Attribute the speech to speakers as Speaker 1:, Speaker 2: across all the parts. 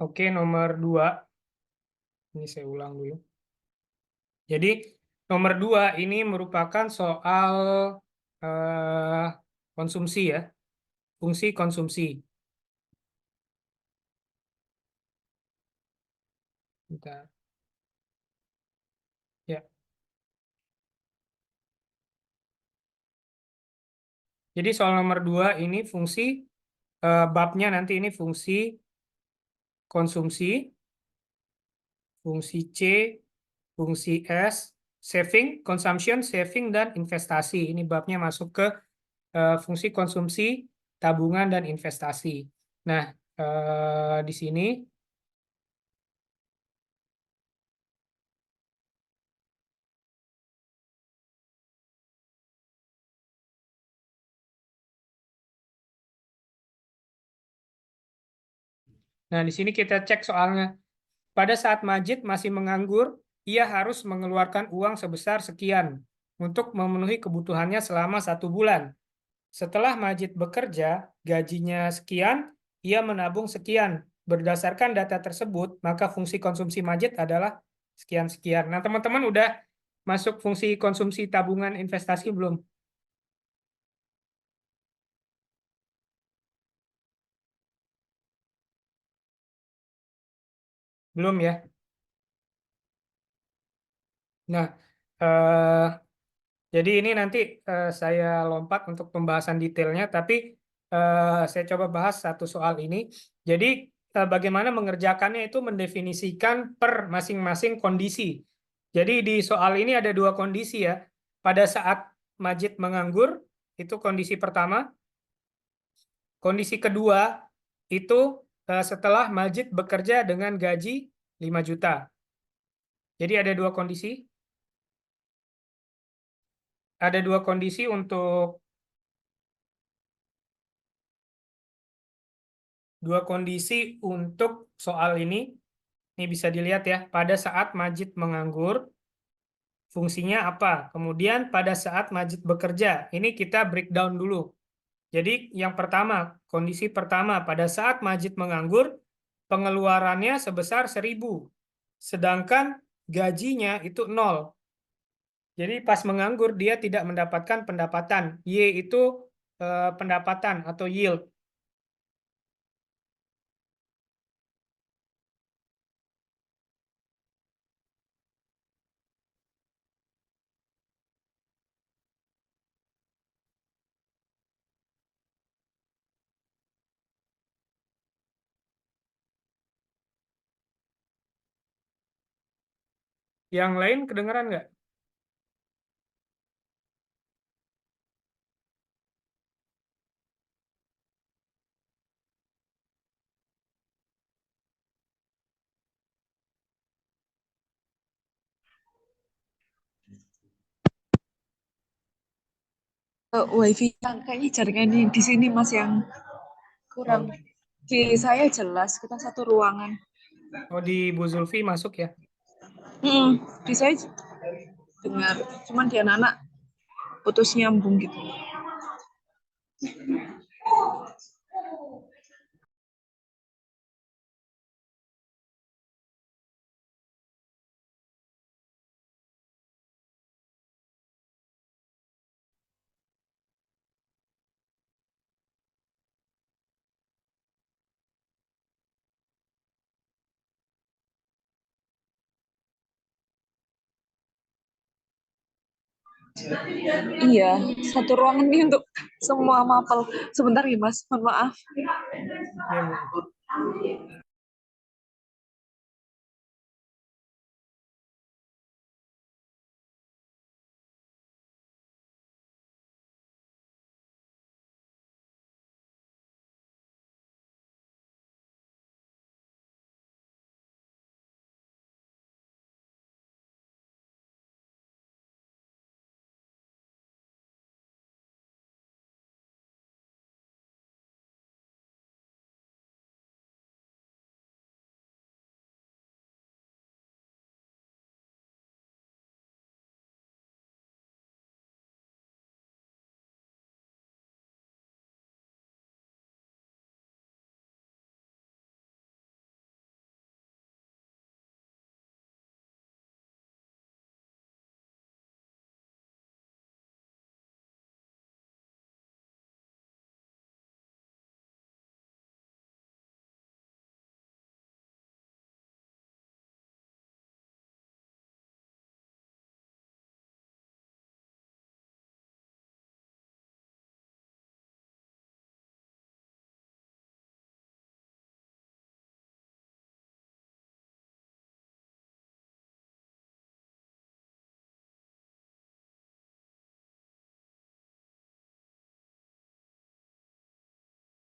Speaker 1: Oke, nomor 2. Ini saya ulang dulu. Jadi, nomor 2 ini merupakan soal eh, konsumsi ya, fungsi konsumsi. Bentar. Ya. Jadi soal nomor 2 ini fungsi, babnya nanti ini fungsi konsumsi, fungsi C, fungsi S, saving, consumption, saving, dan investasi. Ini babnya masuk ke fungsi konsumsi, tabungan, dan investasi. Nah, di sini, di sini kita cek soalnya. Pada saat Majid masih menganggur, ia harus mengeluarkan uang sebesar sekian untuk memenuhi kebutuhannya selama 1 bulan. Setelah Majid bekerja, gajinya sekian, ia menabung sekian. Berdasarkan data tersebut, maka fungsi konsumsi Majid adalah sekian-sekian. Nah, teman-teman udah masuk fungsi konsumsi tabungan investasi belum? Belum ya? Nah, eh, jadi ini nanti saya lompat untuk pembahasan detailnya, tapi saya coba bahas satu soal ini. Jadi bagaimana mengerjakannya itu mendefinisikan per masing-masing kondisi. Jadi di soal ini ada 2 kondisi ya. Pada saat Majid menganggur, itu kondisi pertama. Kondisi kedua itu setelah Majid bekerja dengan gaji 5 juta. Jadi ada 2 kondisi. Ada 2 kondisi untuk 2 kondisi untuk soal ini. Ini bisa dilihat ya, pada saat Majid menganggur, fungsinya apa? Kemudian pada saat Majid bekerja, ini kita breakdown dulu. Jadi yang pertama, kondisi pertama, pada saat Majid menganggur, pengeluarannya sebesar 1.000. Sedangkan gajinya itu 0. Jadi pas menganggur, dia tidak mendapatkan pendapatan. Y itu pendapatan atau yield. Yang lain kedengeran nggak?
Speaker 2: Wifi kayaknya jaringan di sini mas yang kurang.
Speaker 1: Oh,
Speaker 2: Di saya jelas kita satu ruangan.
Speaker 1: oh di Bu Zulfi masuk ya?
Speaker 2: Di saya dengar, cuman di anak-anak putus nyambung gitu. Iya, satu ruangan nih untuk semua mapel. Sebentar ya mas, mohon maaf.
Speaker 1: Ya, Bu.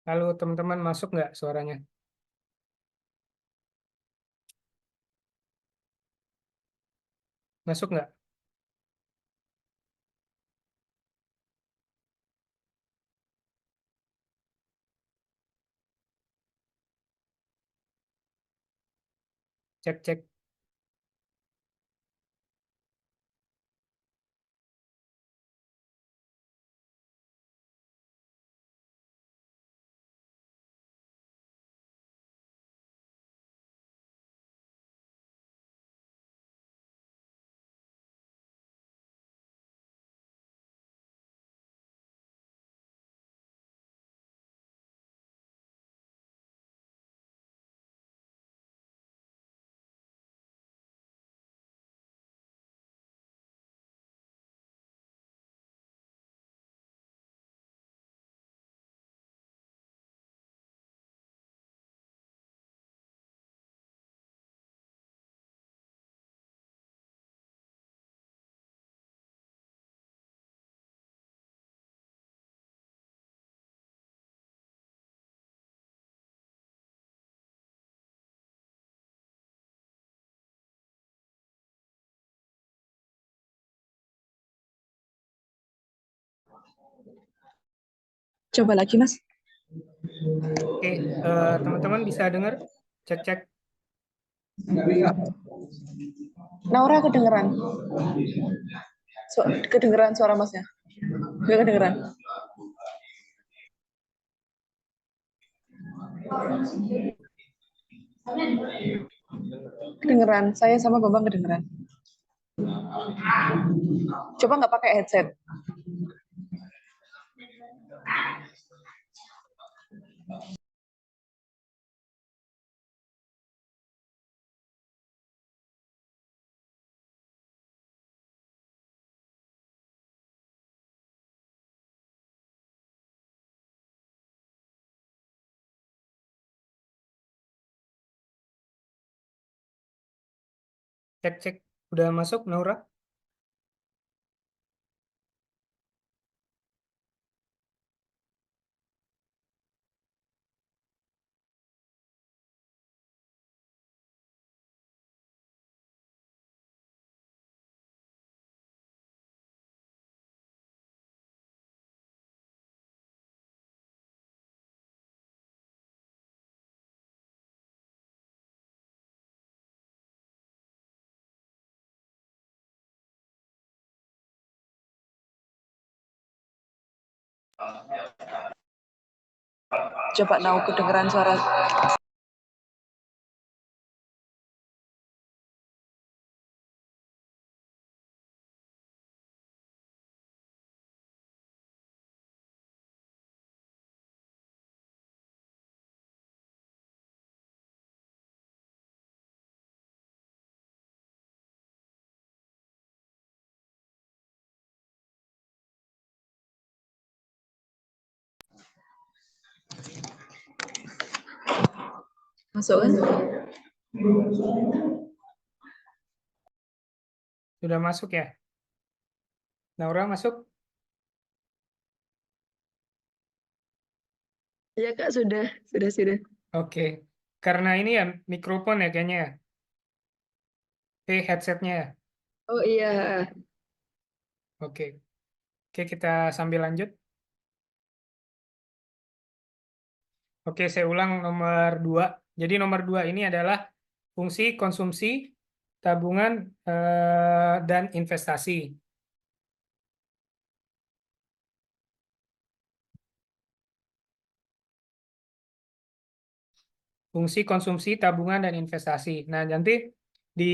Speaker 1: Lalu teman-teman masuk nggak suaranya? Masuk nggak? Cek, cek.
Speaker 2: Coba lagi, Mas.
Speaker 1: Oke, teman-teman bisa dengar? Cek, cek.
Speaker 2: Naura kedengeran. Kedengeran suara Masnya. Nggak kedengeran. Kedengeran. Saya sama Bambang kedengeran. Coba nggak pakai headset.
Speaker 1: Cek, cek. Udah masuk, Naura?
Speaker 2: Coba Nau kedengeran suara. Masuk kan?
Speaker 1: Sudah masuk ya? Naura masuk?
Speaker 3: Ya Kak, sudah.
Speaker 1: Oke. Karena ini ya mikrofon ya kayaknya ya. Headsetnya ya.
Speaker 3: Oh iya,
Speaker 1: Oke. Oke, kita sambil lanjut. Oke, saya ulang nomor 2. Jadi nomor 2 ini adalah fungsi konsumsi, tabungan, dan investasi. Fungsi konsumsi, tabungan, dan investasi. Nah, nanti di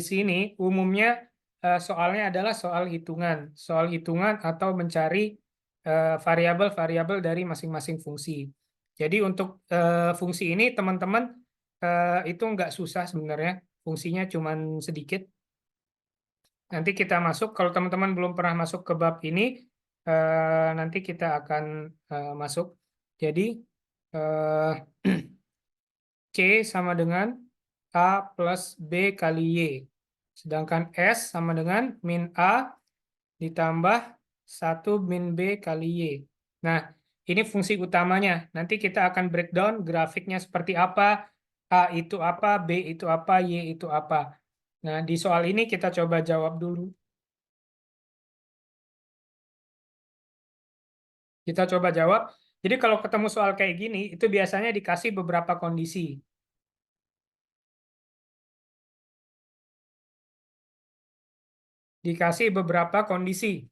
Speaker 1: sini umumnya soalnya adalah soal hitungan atau mencari variabel-variabel dari masing-masing fungsi. Jadi untuk fungsi ini teman-teman itu nggak susah sebenarnya, fungsinya cuma sedikit. Nanti kita masuk, kalau teman-teman belum pernah masuk ke bab ini, nanti kita akan masuk. Jadi eh, C sama dengan A plus B kali Y. Sedangkan S sama dengan min A ditambah 1 min B kali Y. Nah, Ini fungsi utamanya. Nanti kita akan breakdown grafiknya seperti apa, A itu apa, B itu apa, Y itu apa. Nah, di soal ini kita coba jawab dulu. Kita coba jawab. Jadi kalau ketemu soal kayak gini, itu biasanya dikasih beberapa kondisi. Dikasih beberapa kondisi.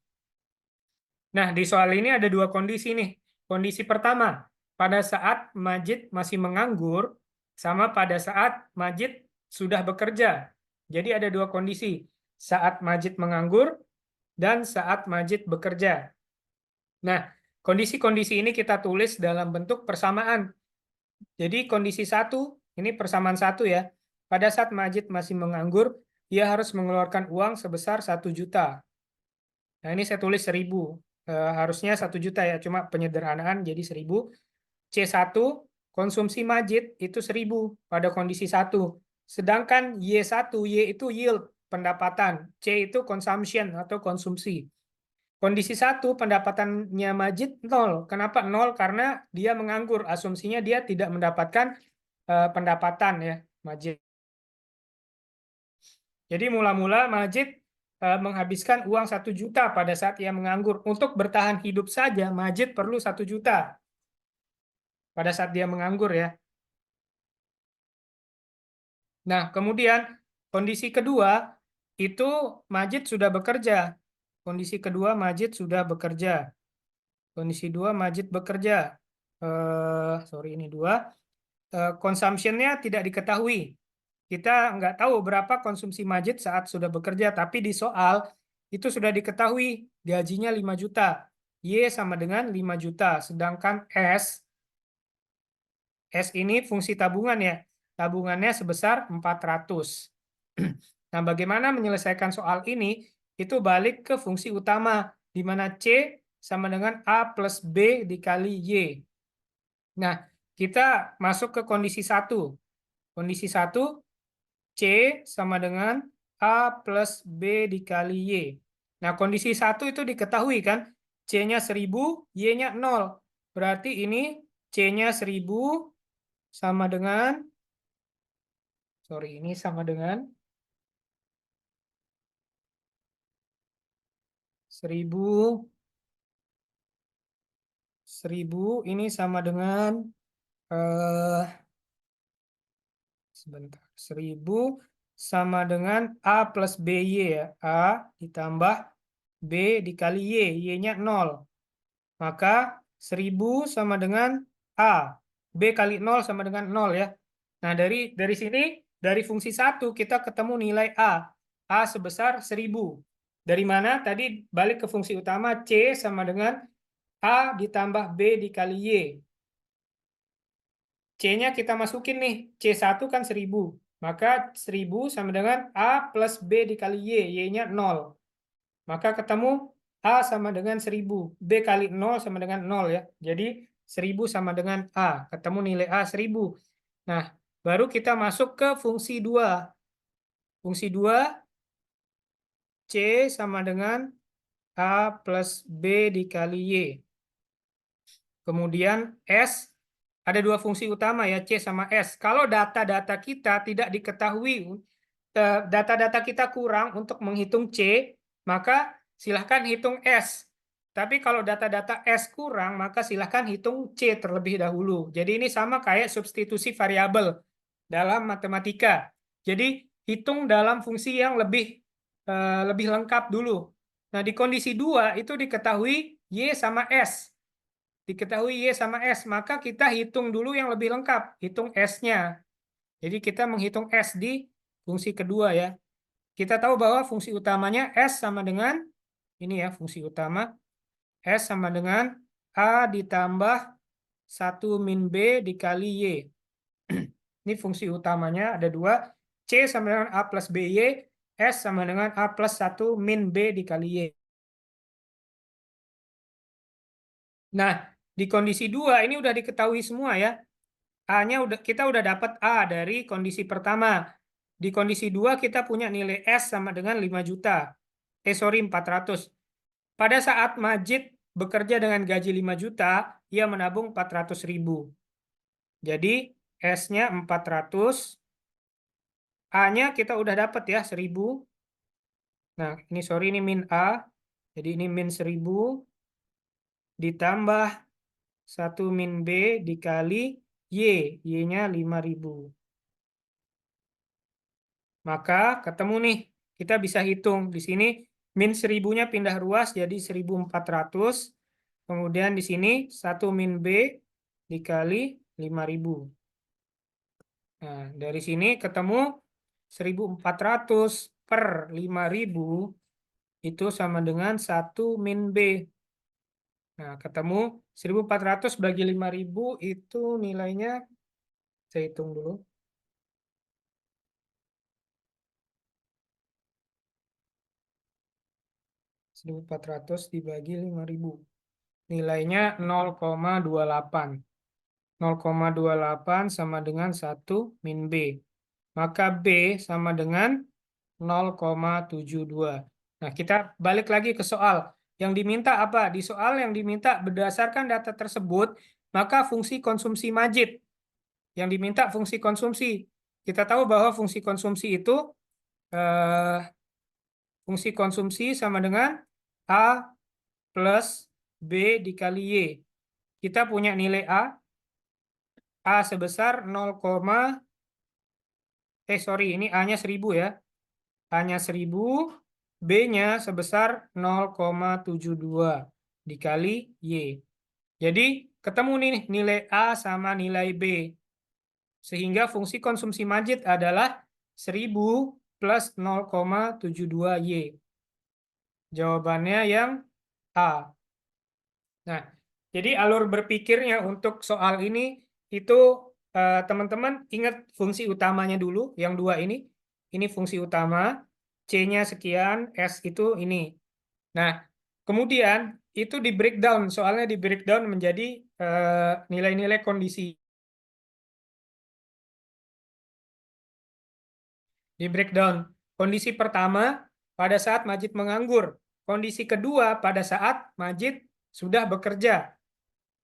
Speaker 1: Nah, di soal ini ada dua kondisi nih. Kondisi pertama, pada saat Majid masih menganggur, sama pada saat Majid sudah bekerja. Jadi ada dua kondisi, saat Majid menganggur dan saat Majid bekerja. Nah, kondisi-kondisi ini kita tulis dalam bentuk persamaan. Jadi kondisi satu, ini persamaan satu ya. Pada saat Majid masih menganggur, ia harus mengeluarkan uang sebesar 1 juta. Nah, ini saya tulis 1000. Harusnya 1 juta ya, cuma penyederhanaan jadi 1000. C1, konsumsi Majid itu 1000 pada kondisi 1. Sedangkan Y1, Y itu yield, pendapatan. C itu consumption atau konsumsi. Kondisi 1, pendapatannya Majid 0. Kenapa 0? Karena dia menganggur. Asumsinya dia tidak mendapatkan pendapatan ya, Majid. Jadi mula-mula Majid menghabiskan uang 1 juta pada saat ia menganggur. Untuk bertahan hidup saja, Majid perlu 1 juta pada saat dia menganggur ya. Nah, kemudian kondisi kedua, itu Majid sudah bekerja. Kondisi kedua, Majid sudah bekerja. Kondisi dua, Majid bekerja. Sorry, ini 2. Consumption-nya tidak diketahui. Kita nggak tahu berapa konsumsi Majid saat sudah bekerja, tapi di soal itu sudah diketahui gajinya 5 juta. Y sama dengan 5 juta. Sedangkan S ini fungsi tabungan ya. Tabungannya sebesar 400. Nah, bagaimana menyelesaikan soal ini? Itu balik ke fungsi utama, di mana C sama dengan A plus B dikali Y. Nah, kita masuk ke kondisi 1. Kondisi 1, C sama dengan A plus B dikali Y. Nah, kondisi 1 itu diketahui kan? C-nya 1000, Y-nya 0. Berarti ini C-nya 1000 sama dengan, sorry, ini sama dengan 1000, ini sama dengan sebentar, 1000 sama dengan A plus BY ya. A ditambah B dikali Y, Y-nya 0. Maka 1000 sama dengan A. B kali 0 sama dengan 0 ya. Nah, dari sini, dari fungsi 1 kita ketemu nilai A. A sebesar 1000. Dari mana? Tadi balik ke fungsi utama, C sama dengan A ditambah B dikali Y. C-nya kita masukin nih, C1 kan 1000. Maka 1000 sama dengan A plus B dikali Y, Y-nya 0. Maka ketemu A sama dengan 1000. B kali 0 sama dengan 0 ya. Jadi 1000 sama dengan A. Ketemu nilai A 1000. Nah, baru kita masuk ke fungsi 2. Fungsi 2, C sama dengan A plus B dikali Y. Kemudian S, ada dua fungsi utama ya, C sama S. Kalau data-data kita tidak diketahui, data-data kita kurang untuk menghitung C, maka silahkan hitung S. Tapi kalau data-data S kurang, maka silahkan hitung C terlebih dahulu. Jadi ini sama kayak substitusi variabel dalam matematika. Jadi hitung dalam fungsi yang lebih lengkap dulu. Nah, di kondisi 2 itu diketahui Y sama S. Diketahui Y sama S, maka kita hitung dulu yang lebih lengkap, hitung S-nya. Jadi kita menghitung S di fungsi kedua ya. Kita tahu bahwa fungsi utamanya S sama dengan, ini ya fungsi utama, S sama dengan A ditambah 1 min B dikali Y. Ini fungsi utamanya ada 2, C sama dengan A plus BY, S sama dengan A plus 1 min B dikali Y. Nah, di kondisi 2 ini udah diketahui semua ya. A-nya kita udah dapat A dari kondisi pertama. Di kondisi 2 kita punya nilai S sama dengan 5 juta. Sorry, 400. Pada saat Majid bekerja dengan gaji 5 juta, ia menabung 400.000. Jadi S-nya 400, A-nya kita udah dapat ya 1000. Nah, ini sorry ini min A. Jadi ini min 1000 ditambah 1 min B dikali Y. Y-nya 5000. Maka ketemu nih, kita bisa hitung. Di sini min 1000-nya pindah ruas jadi 1400. Kemudian di sini 1 min B dikali 5000. Nah, dari sini ketemu 1400 per 5000 itu sama dengan 1 min B. Nah, ketemu 1400 bagi 5000 itu nilainya, saya hitung dulu. 1400 dibagi 5000. Nilainya 0,28. 0,28 sama dengan 1 min B. Maka B sama dengan 0,72. Nah, kita balik lagi ke soal. Yang diminta apa? Di soal yang diminta berdasarkan data tersebut, maka fungsi konsumsi Majid. Yang diminta fungsi konsumsi. Kita tahu bahwa fungsi konsumsi itu fungsi konsumsi sama dengan A plus B dikali Y. Kita punya nilai A sebesar 0, sorry, ini A-nya 1000 ya. A-nya 1000, B-nya sebesar 0,72 dikali Y. Jadi ketemu nih nilai A sama nilai B. Sehingga fungsi konsumsi Majid adalah 1000 plus 0,72 Y. Jawabannya yang A. Nah, jadi alur berpikirnya untuk soal ini itu teman-teman ingat fungsi utamanya dulu, yang dua ini. Ini fungsi utama, C-nya sekian, S itu ini. Nah, kemudian itu di breakdown, soalnya di breakdown menjadi nilai-nilai kondisi. Di breakdown, kondisi pertama pada saat Majid menganggur. Kondisi kedua pada saat Majid sudah bekerja.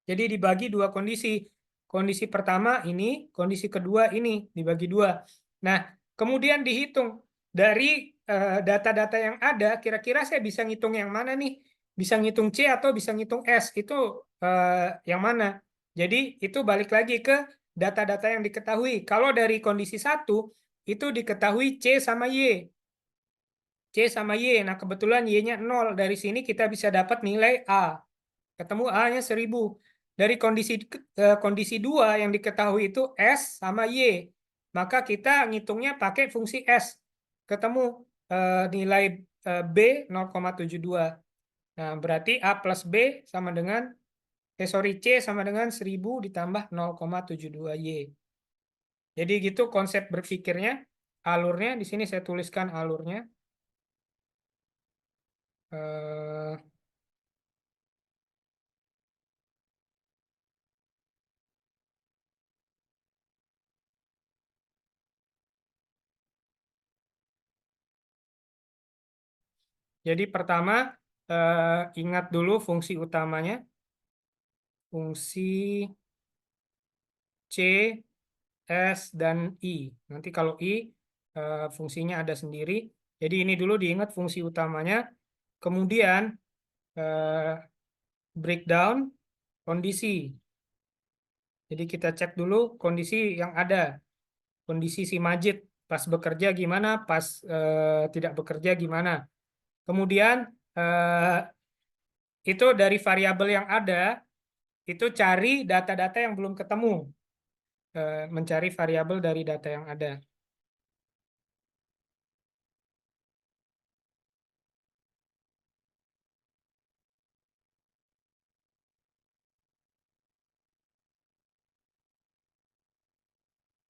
Speaker 1: Jadi dibagi dua kondisi. Kondisi pertama ini, kondisi kedua ini dibagi dua. Nah, kemudian dihitung dari data-data yang ada, kira-kira saya bisa ngitung yang mana nih? Bisa ngitung C atau bisa ngitung S? Itu yang mana? Jadi itu balik lagi ke data-data yang diketahui. Kalau dari kondisi 1, itu diketahui C sama Y. C sama Y. Nah, kebetulan Y-nya 0. Dari sini kita bisa dapat nilai A. Ketemu A-nya 1000. Dari kondisi 2 yang diketahui itu S sama Y. Maka kita ngitungnya pakai fungsi S. Ketemu nilai B 0,72. Nah, berarti A plus B sama dengan, C sama dengan 1000 ditambah 0,72 Y. Jadi gitu konsep berpikirnya. Alurnya, di sini saya tuliskan alurnya. Jadi pertama, ingat dulu fungsi utamanya. Fungsi C, S, dan I. Nanti kalau I, fungsinya ada sendiri. Jadi ini dulu diingat fungsi utamanya. Kemudian, breakdown kondisi. Jadi kita cek dulu kondisi yang ada. Kondisi si Majid pas bekerja gimana, pas tidak bekerja gimana. Kemudian, itu dari variabel yang ada, itu cari data-data yang belum ketemu. Mencari variabel dari data yang ada.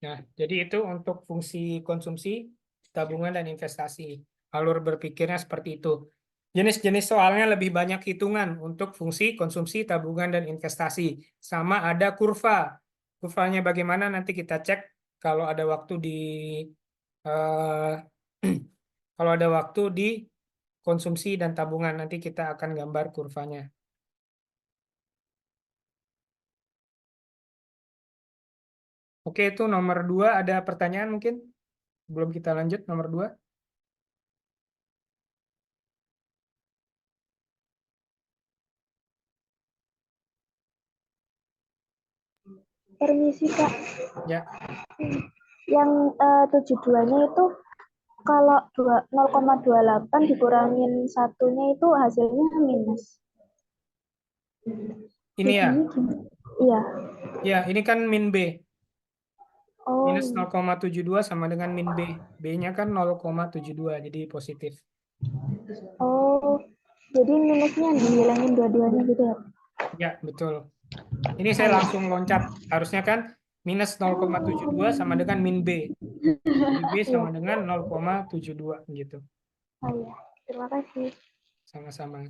Speaker 1: Nah, jadi itu untuk fungsi konsumsi, tabungan, dan investasi. Alur berpikirnya seperti itu. Jenis-jenis soalnya lebih banyak hitungan untuk fungsi konsumsi, tabungan, dan investasi. Sama ada kurva. Kurvanya bagaimana nanti kita cek kalau ada waktu di eh, kalau ada waktu di konsumsi dan tabungan, nanti kita akan gambar kurvanya. Oke, itu nomor 2. Ada pertanyaan mungkin? Sebelum kita lanjut, nomor 2.
Speaker 4: Permisi Kak,
Speaker 1: Ya,
Speaker 4: yang 72-nya itu kalau 0,28 dikurangin satunya itu hasilnya minus.
Speaker 1: ini ya.
Speaker 4: Jadinya gimana? Iya.
Speaker 1: Ya, ini kan min B.
Speaker 4: Oh,
Speaker 1: Minus 0,72 sama dengan min B. B-nya kan 0,72, jadi positif.
Speaker 4: oh, jadi minusnya dihilangin dua-duanya gitu ya?
Speaker 1: Ya, betul. Ini saya langsung loncat. Harusnya kan minus 0,72 sama dengan min B. Jadi B
Speaker 4: Iya.
Speaker 1: sama dengan 0,72 gitu.
Speaker 4: Oh iya, terima kasih.
Speaker 1: Sama-sama.